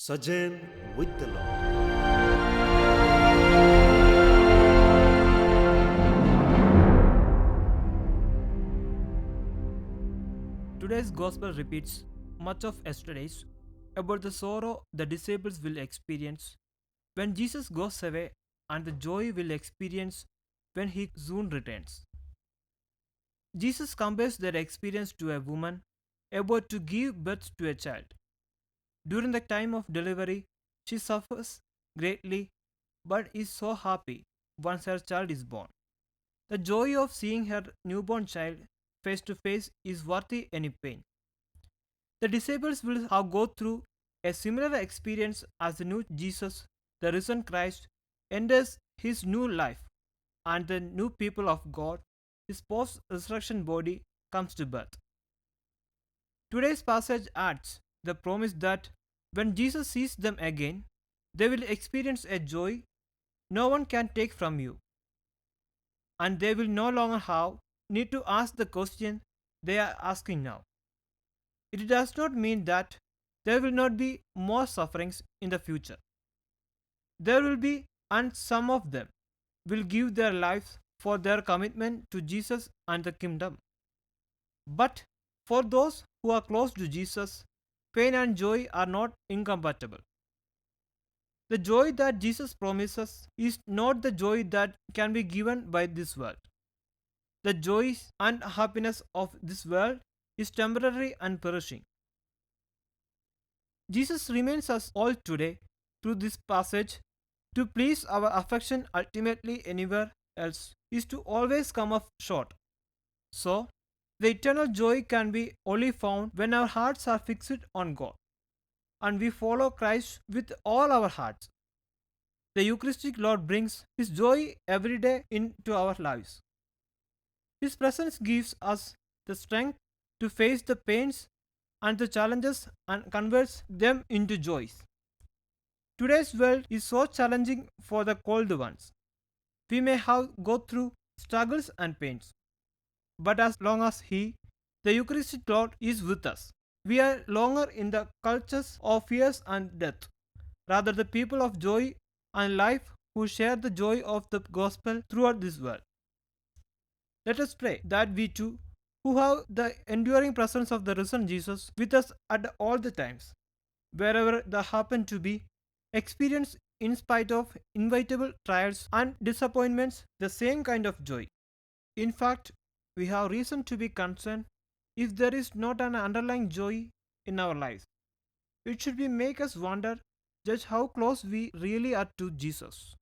Sojourn with the Lord. Today's gospel repeats much of yesterday's about the sorrow the disciples will experience when Jesus goes away and the joy will experience when he soon returns. Jesus compares their experience to a woman about to give birth to a child. During the time of delivery, she suffers greatly but is so happy once her child is born. The joy of seeing her newborn child face to face is worthy any pain. The disciples will have go through a similar experience as the new Jesus, the risen Christ, enters his new life and the new people of God, his post resurrection body, comes to birth. Today's passage adds the promise that when Jesus sees them again, they will experience a joy no one can take from you, and they will no longer have need to ask the question they are asking now. It does not mean that there will not be more sufferings in the future. There will be, and some of them will give their lives for their commitment to Jesus and the kingdom. But for those who are close to Jesus, pain and joy are not incompatible. The joy that Jesus promises is not the joy that can be given by this world. The joy and happiness of this world is temporary and perishing. Jesus reminds us all today through this passage to please our affection ultimately anywhere else is to always come up short. So, the eternal joy can be only found when our hearts are fixed on God and we follow Christ with all our hearts. The Eucharistic Lord brings His joy every day into our lives. His presence gives us the strength to face the pains and the challenges and converts them into joys. Today's world is so challenging for the cold ones. We may have go through struggles and pains, but as long as He, the Eucharistic Lord, is with us, we are longer in the cultures of fears and death, rather the people of joy and life who share the joy of the gospel throughout this world. Let us pray that we too, who have the enduring presence of the risen Jesus with us at all the times, wherever they happen to be, experience in spite of inevitable trials and disappointments the same kind of joy. In fact, we have reason to be concerned if there is not an underlying joy in our lives. It should be make us wonder just how close we really are to Jesus.